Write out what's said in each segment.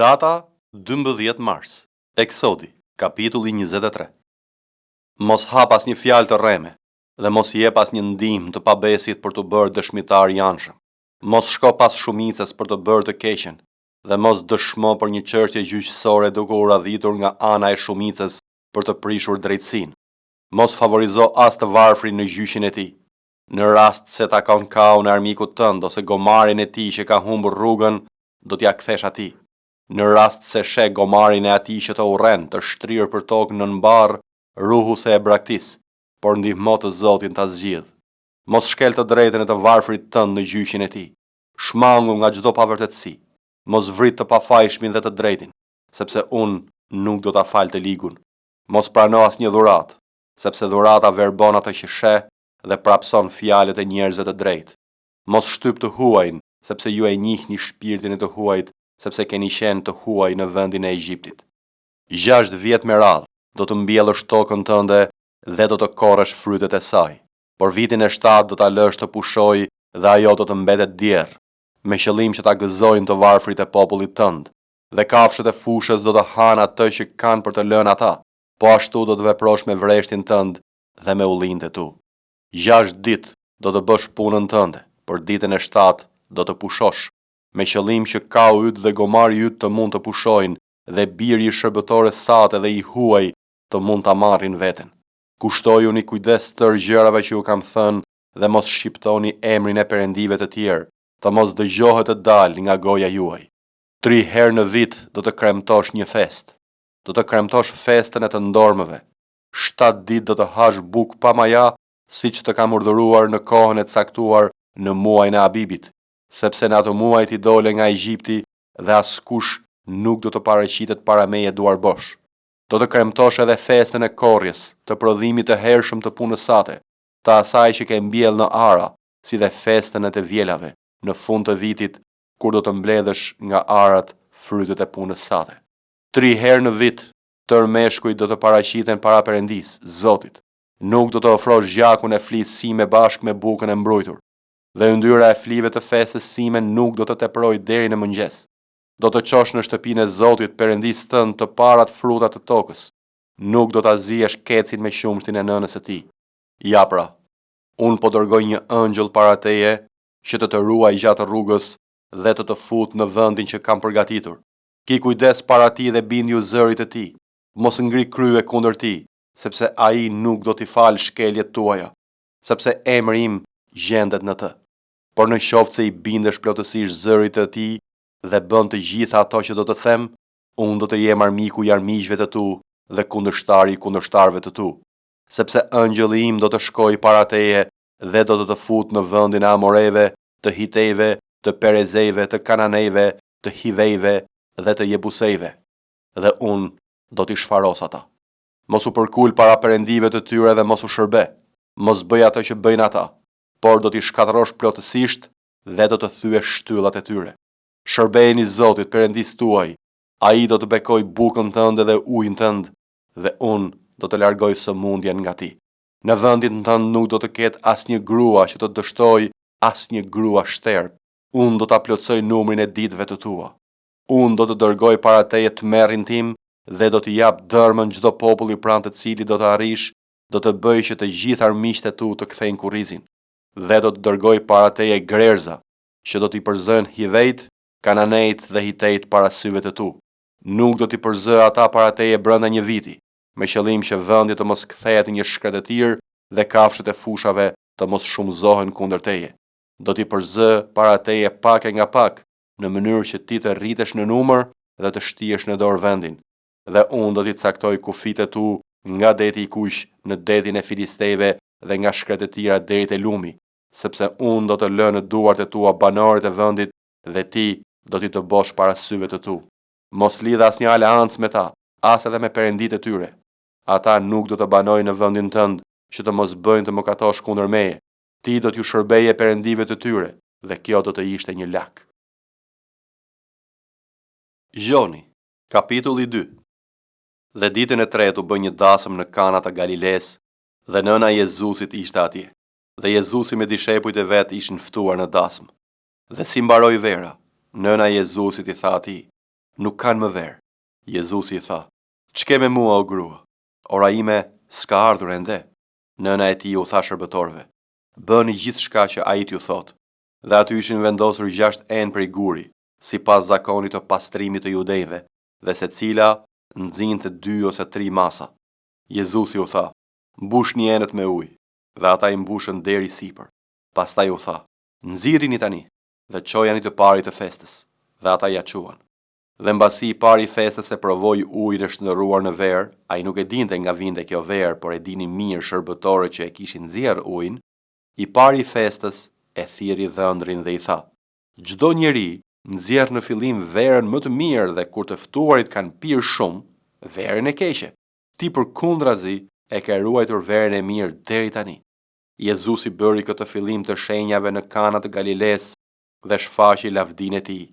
Data 12 mars. Eksodi, kapitulli 23. Mos hap asnjë fjalë të rreme, dhe mos jep asnjë ndihmë të pabesit për të bërë dëshmitar i anshëm. Mos shko pas shumicës për të bërë të keqen, dhe mos dëshmo për një çështje gjyqësore duke u radhitur nga ana e shumicës për të prishur drejtësinë. Mos favorizo as të varfrin në gjyqin e tij. Në rast se ta ka kaun e armikut tënd ose gomarin e tij që ka humbur rrugën, do t'ja kthesh atij. Në rast se sheh gomarin e atij që të urren të shtrirë për tokë në mbarr, ruhu se e braktis, por ndihmo të Zotin ta zgjidh. Mos shkel të drejtën e të varfrit tënd në gjyqin e tij. Shmangu nga çdo pavërtetësi. Mos vrit të pafajshmin dhe të drejtin, sepse unë nuk do ta fal të ligun. Mos prano asnjë dhuratë, sepse dhurata verbon atë që sheh dhe prapson fjalët e njerëzve të drejtë. Mos shtyp të huajin, sepse ju e njihni shpirtin e të huajit, sepse keni qenë të huaj në vendin e Egjiptit. 6 vjet me radhë do të mbjellësh tokën tënde dhe do të korrësh frytet e saj, por vitin e 7 do ta lësh të pushojë dhe ajo do të mbetet djerr, me qëllim që ta gëzojnë të varfrit e popullit tënd, dhe kafshët e fushës do të hanë atë që kanë për të lënë ata, po ashtu do të veprosh me vreshtin tënd dhe me ullinët e tu. 6 ditë do të bësh punën tënde, por ditën e 7 do të pushosh, me qëllim që kau yt dhe gomari yt të mund të pushojnë dhe biri i shërbëtores sate dhe i huaj të mund ta marrin veten. Kushtojuni kujdes tërë gjërave që ju kam thënë dhe mos shqiptoni emrin e perëndive të tjerë, të mos dëgjohet të dalë nga goja juaj. 3 herë në vit do të kremtosh një festë. Do të kremtosh festën e të ndormëve. 7 ditë do të hash bukë pa maja, siç të kam urdhëruar në kohën e caktuar në muajin e Abibit, sepse në ato muaj ti dole nga Egjipti dhe askush nuk do të paraqitet para meje duar bosh. Do të kremtosh edhe festën e korrjes, të prodhimit të hershëm të punës sate, të asaj që ke mbjell në ara, si dhe festën e të vjelave, në fund të vitit, kur do të mbledhësh nga arat frytet e punës sate. 3 herë në vit, tërë meshkujt do të paraqiten para Perëndis, Zotit. Nuk do të ofrosh gjakun e flisë sime bashkë me bukën e mbrojtur, dhe yndyra e flive të festës sime nuk do të teproj deri në mëngjes. Do të qosh në shtëpinë e Zotit Perëndis tënd të parat frutat të tokës. Nuk do ta zihesh kecin me qumshtin e nënës së tij. Ja pra, unë po dërgoj një ëngjëll para teje që të të ruaj gjatë rrugës dhe të fut në vendin që kam përgatitur. Ki kujdes para tij dhe bindju zërit të tij. Mos ngri krye kundër tij, sepse ai nuk do t'i falë shkeljet tuaja, sepse emri im gjendet në të. Por në qoftë se i bindesh plotësisht zërit të tij dhe bën të gjitha ato që do të them, unë do të jem armiku i armiqve të tu dhe kundërshtari i kundërshtarëve të tu, sepse ëngjëlli im do të shkojë para teje dhe do të fut në vendin e Amoreve, të Hitejve, të Perezejve, të Kananejve, të Hivejve dhe të Jebusejve, dhe unë do t'i shfaros ata. Mos u përkul para perëndive të tyre dhe mos u shërbe, mos bëj ato që bëjnë ata, por do t'i shkatërosh plotësisht dhe do të thyesh shtyllat e tyre. Shërbejeni Zotit Perëndis tuaj, ai do të bekoj bukën tënde dhe ujin tënd, dhe unë do të largoj sëmundjen nga ti. Në vendin tënd nuk do të ketë asnjë grua që të dështoj, asnjë grua shterp. Unë do ta plotësoj numrin e ditëve të tua. Unë do të dërgoj para teje tmerrin tim dhe do t'i jap dërmën çdo populli pranë të cilit do të arrish, do të bëj që të gjithë armiqtë e tu të kthejnë kurrizin, dhe do të dërgoj para teje grerza, që do t'i përzën Hivejt, Kananejt dhe Hitejt para syve të tu. Nuk do t'i përzë ata para teje brenda një viti, me qëllim që vendi të mos kthehet një shkretëtir dhe kafshët e fushave të mos shumëzohen kundër teje. Do t'i përzë para teje pak e nga pak, në mënyrë që ti të rritesh në numër dhe të shtihesh në dorë vendin. Dhe unë do t'i caktoj kufit e tu nga deti i Kush në detin e Filistejve dhe nga shkretëtira deri te lumi, sepse unë do të lë në duart e tua banorët e vendit dhe ti do t'i të bosh para syve të tu. Mos lidh asnjë aleancë me ta, as edhe me perëndit e tyre. Ata nuk do të banojnë në vendin tënd që të mos bëjnë të mëkatosh kundër meje. Ti do t'ju shërbeje perëndive të tyre dhe kjo do të ishte një lak. Gjoni, kapitulli 2. Dhe ditën e tretë u bë një dasëm në Kanat të Galiles, dhe nëna e Jezusit ishte atje. Dhe Jezusi me dishepujt e vet ishin ftuar në dasëm. Dhe si mbaroi vera, nëna e Jezusit i tha atij: nuk kanë më verë. Jezusi i tha, "Ç'ke me mua o grua? Ora ime s'ka ardhur ende." Nëna e tij u tha shërbëtorëve, "Bëni gjithçka që ai t'ju thotë." Dhe aty ishin vendosur 6 enë prej guri, sipas zakonit të pastrimit të judejve, dhe secila nxinte 2 ose 3 masa. Jezusi u tha, "Mbushni enët me ujë." Dhe ata i mbushën deri sipër. Pastaj u tha, "Nxirrini tani dhe çojani të parit të festës." Dhe ata ja quan. Dhe mbasi i pari i festës e provoi ujin e shndërruar në verë, ai nuk e dinte nga vinte kjo verë, por e dinin mirë shërbëtorët që e kishin nxjerrë ujin. I pari i festës e thirri dhëndrin dhe i tha, "Çdo njeri nxjerr në fillim verën më të mirë dhe kur të ftuarit kanë pirë shumë, verën e keqe. Ti përkundrazi e ke ruajtur verën e mirë deri tani." Jezusi bëri këtë fillim të shenjave në Kana të Galiles dhe shfaqi lavdinë e tij,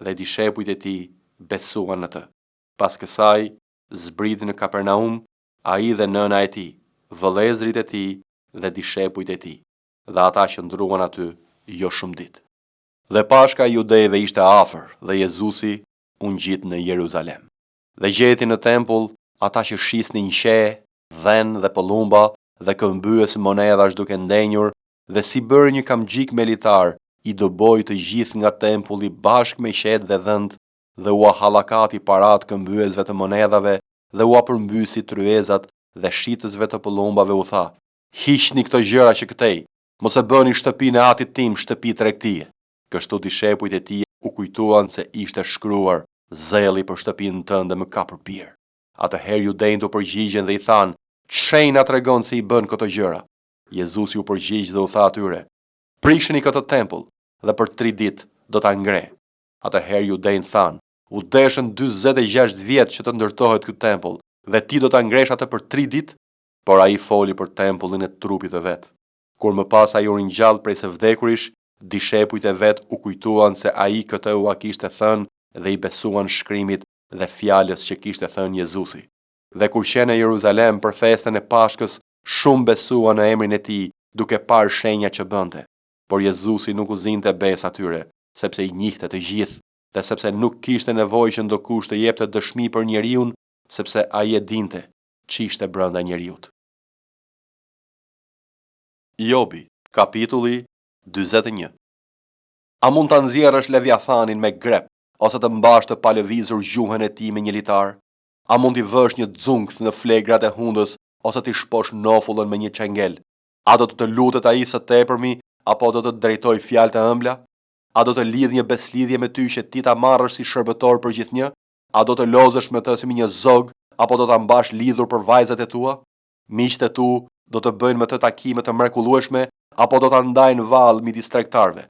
dhe dishepujt e tij besuan në të. Pas kësaj, zbriti në Kapernaum, ai dhe nëna e tij, vëllezërit e tij dhe dishepujt e tij, dhe ata qëndruan aty jo shumë ditë. Dhe Pashka e judejve ishte afër, dhe Jezusi u ngjit në Jeruzalem. Dhe gjeti në tempull ata që shisnin qe, dhen dhe pëllumba, dhe këmbyes monedhash duke ndenjur, dhe si bërë një kamxhik militar, i doboi të gjithë nga tempulli bashkë me qetë dhe dhënd, dhe ua hallakati parat këmbyesve të monedhave, dhe ua përmbysi tryezat dhe shitësve të pëllumbave u tha, "Hiqni këto gjëra që këtej, mos e bëni shtëpinë e atit tim shtëpi tregtie." Kështu dishepujt e tij u kujtuan se ishte shkruar, "Zelli për shtëpinë tënde më ka përpir." Atëherë judejt u përgjigjen dhe i than, "Ç'shenja tregon se i bën këto gjëra?" Jezusi u përgjigj dhe u tha atyre, "Prishni këtë tempull dhe për 3 ditë do ta ngre." Atëherë judejt than, "U deshën 46 vjet që të ndërtohet ky tempull, dhe ti do ta ngresh atë për 3 ditë?" Por ai foli për tempullin e trupit të vet. Kur më pas ai u ringjall prej së vdekurish, dishepujt e vet u kujtuan se ai këtë ua kishte thënë dhe i besuan shkrimit dhe fjalës që kishte thënë Jezusi. Dhe kur qenë në Jeruzalem për festën e Pashkës, shumë besuan në emrin e tij, duke parë shenja që bënte. Por Jezusi nuk u zinte besë atyre, sepse i njihte të gjithë, dhe sepse nuk kishte nevojë që ndokush të jepte dëshmi për njeriu, sepse ai e dinte ç'ishte brenda njeriut. Jobi, kapitulli 41. A mund ta nxjerrësh Leviathanin me grep, ose të mbash të palëvizur gjuhën e tij me një litar? A mund t'i vësh një xunkth në flegrat e hundës, ose t'i shposh nofullën me një çengel? A do të lutet ai së tepërmi, apo do të drejtoj fjalë të ëmbla? A do të lidh një beslidhje me ty që ti ta marrësh si shërbëtor për gjithnjë? A do të lozësh me të si një zog, apo do ta mbash lidhur për vajzat e tua? Miqtë e tu do të bëjnë me të takime të mrekullueshme, apo do ta ndajnë vallë midis tregtarëve?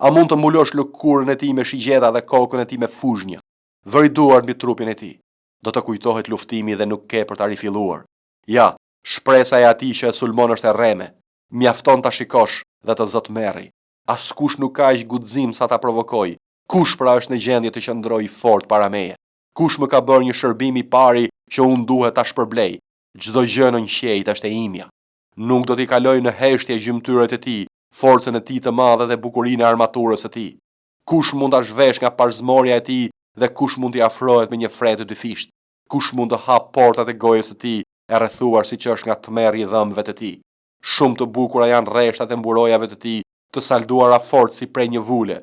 A mund të mbulosh lëkurën e tij me shigjeta dhe kokën e tij me fuzhnja? Vëri duart mbi trupin e tij. Do të kujtohet luftimi dhe nuk ke për ta rifilluar. Ja, shpresa e atij që e sulmon është e rreme. Mjafton ta shikosh dhe të zotmerri. Askush nuk ka aq guxim sa ta provokoj. Kush pra është në gjendje të qëndrojë fort para meje? Kush më ka bërë një shërbim i pari që unë duhet ta shpërblej? Çdo gjë në qejt është e imja. Nuk do t'i kaloj në heshtje gjymtyrët e tij, forcën e tij të madhe dhe bukurinë e armaturës së tij. Kush mund ta zhvesh nga parzmorja e tij dhe kush mund t'i afrohet me një fre të dyfisht? Kush mund të hap portat e gojës së tij, e rrethuar siç është nga tmerri i dhëmbëve të tij? Shumë të bukura janë rreshtat e mburojave të tij, të salduara fort si prej një vule.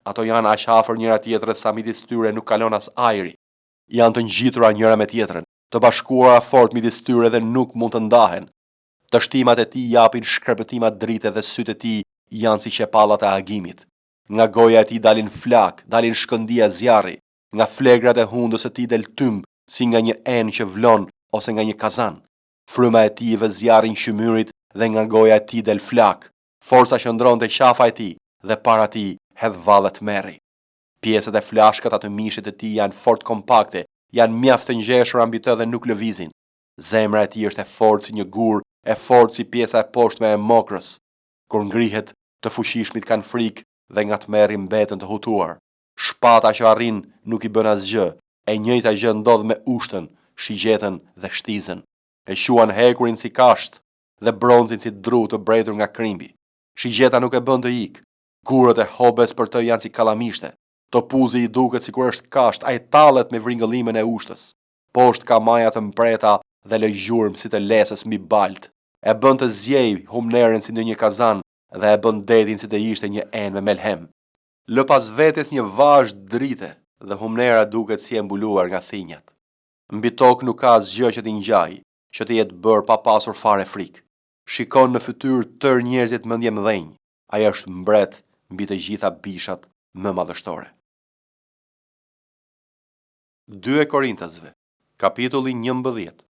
Ato janë aq afër njëra tjetrës sa midis tyre nuk kalon as ajri. Janë të ngjitura njëra me tjetrën, të bashkuara fort midis tyre dhe nuk mund të ndahen. Të shtimat e tij japin shkërpëtima drite dhe sytë e tij janë si qepallat e agimit. Nga goja e tij dalin flak, dalin shkëndia zjarri, nga flegrat e hundës së tij del tymb, si nga një enë që vlon ose nga një kazan. Fryma e tij vë zjarrin qymyrit dhe nga goja e tij del flak. Forca qëndron te qafa e tij dhe para tij hedh valle tmerri. Pjesët e flashkat atë mishit të tij janë fort kompakte, janë mjaft të ngjeshura mbi të dhe nuk lëvizin. Zemra e tij është e fortë si një gur, e fortë si pjesa e poshtme e mokrës. Kur ngrihet, të fuqishmit kanë frikë dhe nga tmerri mbeten të hutuar. Shpata që arrin nuk i bën asgjë, e njëjta gjë ndodh me ushtën, shigjetën dhe shtizën. E quan hekurin si kasht dhe bronzin si dru të brejtur nga krimbi. Shigjeta nuk e bën të ikë. Gurët e hobes për të janë si kallamishte. Topuzi i duket sikur është kasht, ai tallet me vringëllimin e ushtës. Poshtë ka maja të mpreta dhe lëgjurm si të lesës mbi balt. E bën të zjej humnerin si në një kazan dhe e bën detin si të ishte një enë me melhem. Lë pas vetes një vazh drite dhe humnera duket si e mbuluar nga thinjat. Mbi tokë nuk ka asgjë që t'i ngjajë, që të jetë bërë pa pasur fare frikë. Shikon në fytyrë tërë njerëzit mendje mdhenj. Ai është mbret mbi të gjitha bishat më madhështore. 2 Korintasve, kapitulli 11.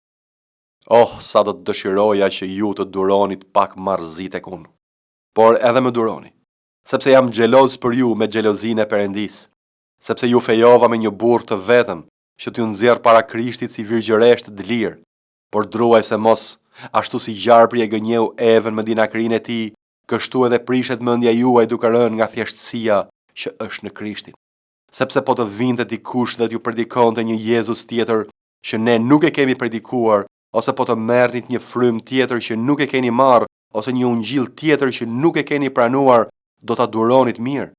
Oh, sa do të dëshiroja që ju të duronit pak marrëzi tek unë. Por edhe më duroni, sepse jam xheloz për ju me xhelozinë e Perëndisë, sepse ju fejova me një burr të vetëm, që t'ju nxjerr para Krishtit si virgjëresht të lirë, por druaj se mos, ashtu si gjarpri e gënjeu Evën me dinakrinë e tij, kështu edhe prishet mendja juaj duke rënë nga thjeshtësia që është në Krishtin. Sepse po të vinte dikush dhe t'ju predikonte një Jezus tjetër që ne nuk e kemi predikuar, ose po të merrnit një frym tjetër që nuk e keni marrë, ose një ungjill tjetër që nuk e keni pranuar, do ta duronit mirë.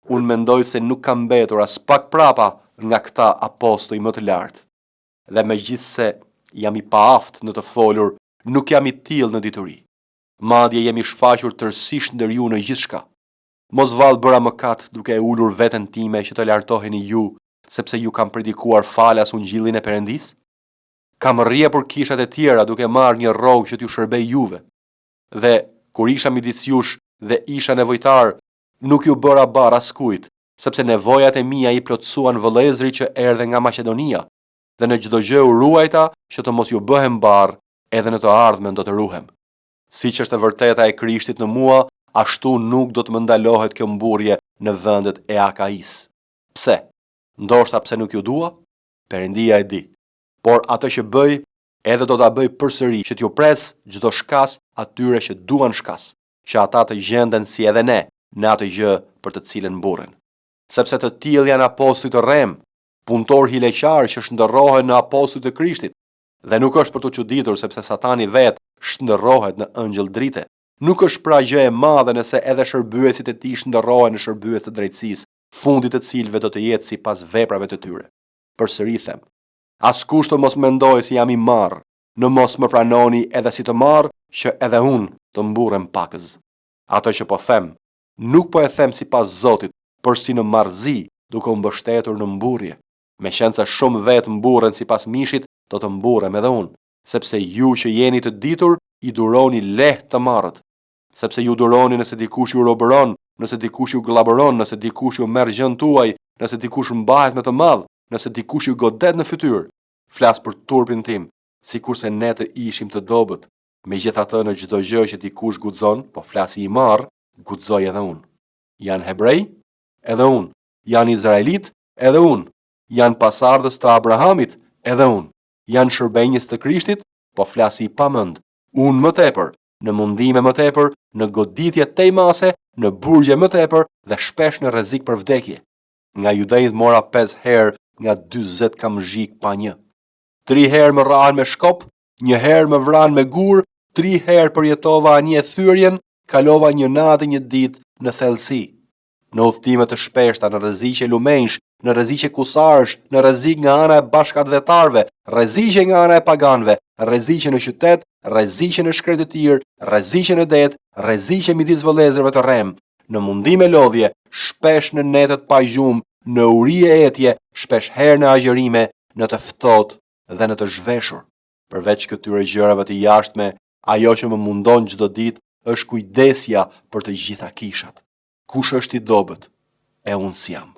Unë mendoj se nuk kam mbetur as pak prapa nga këta apostoj më të lartë. Dhe megjithse jam i paaft në të folur, nuk jam i tillë në dituri. Madje jemi shfaqur tërësisht ndër ju në gjithçka. Mos vallë bëra mëkat duke e ulur veten time që të lartoheni ju, sepse ju kam predikuar falas ungjillin e Perëndisë. Kam rrjepur kishat e tjera duke marrë një rrogë që t'ju shërbej juve. Dhe kur isha midis jush dhe isha nevojtar, nuk ju bëra barr askujt, sepse nevojat e mia i plotësuan vëllezëri që erdhe nga Maqedonia, dhe në çdo gjë u ruajta që të mos ju bëhem barr, edhe në të ardhmen do të ruhem. Siç është e vërteta e Krishtit në mua, ashtu nuk do të më ndalohet kjo mburje në vendet e Akais. Pse? Ndoshta pse nuk ju dua? Perëndia e di. Por atë që bëj, edhe do ta bëj përsëri, që t'ju pres çdo shkas atyre që duan shkas, që ata të gjenden si edhe ne në atë gjë për të cilën mburren. Sepse të tillë janë apostujt të rrem, punëtor hileqar që shndërrohen në apostujt të Krishtit, dhe nuk është për të çuditur sepse Satani vetë shndërrohet në ëngjël drite. Nuk është pra gjë e madhe nëse edhe shërbyesit e tij shndërrohen në shërbyes të drejtësisë, fundit të cilëve do të jetë sipas veprave të tyre. Përsëri them, askush të mos mendoj se jam i marr, në mos më pranoni edhe si të marr, që edhe unë të mburrem pakës. Ato që po them, nuk po e them sipas Zotit, por si në marrëzi, duke u mbështetur në mburrje. Meqense shumë vetë mburren sipas mishit, do të mburrem edhe unë, sepse ju që jeni të ditur, i duroni lehtë të marrët. Sepse ju duroni nëse dikush ju robëron, nëse dikush ju glabëron, nëse dikush ju merr gjën tuaj, nëse dikush mbahet me të madh, nëse dikush ju godet në fytyrë. Flas për turpin tim, sikurse ne të ishim të dobët. Megjithatë në çdo gjë që dikush guxon, po flasi i marr, guxoj edhe unë. Janë hebrej? Edhe unë. Janë izraelit? Edhe unë. Janë pasardhës të Abrahamit? Edhe unë. Janë shërbënjës të Krishtit? Po flasi i pamend. Unë më tepër, në mundime më tepër, në goditje tejmase, në burgje më tepër dhe shpesh në rrezik për vdekje. Nga judejt mora 5 herë nga 40 kamzhik pa një. 3 herë më rrahen me shkop, 1 herë më vran me gur, 3 herë përjetova anje thyrjen, kalova një natë një ditë në thellësi. Në udhëtime të shpeshta, në rreziqe lumenjsh, në rreziqe kusarësh, në rrezik nga ana e bashkëdhetarëve, rreziqe nga ana e paganëve, rreziqe në qytet, rreziqe në shkretë të tir, rreziqe në det, rreziqe midis vëllezërve të rrem, në mundime lodhje, shpesh në netët pa gjumë, në uri e etje, shpesh herë në agjërime, në të ftohtë dhe në të zhveshur. Përveç këtyre gjërave të jashtme, ajo që më mundon çdo ditë është kujdesja për të gjitha kishat. Kush është i dobët? E unë s'jam.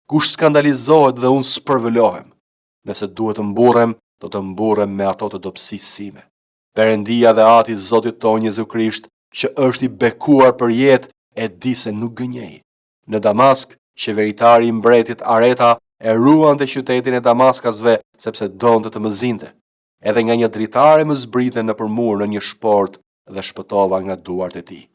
Kush skandalizohet dhe unë s'përvëlohem? Nëse duhet të mburrem, do të mburrem me ato të dobësisë sime. Perëndia dhe Ati i Zotit tonë Jezu Krisht, që është i bekuar për jetë, e di se nuk gënjej. Në Damask, qeveritari i mbretit Areta e ruante qytetin e Damaskasve sepse donte të më zinte. Edhe nga një dritare më zbrite në përmur në një shport dhe shpëtova nga duart e tij.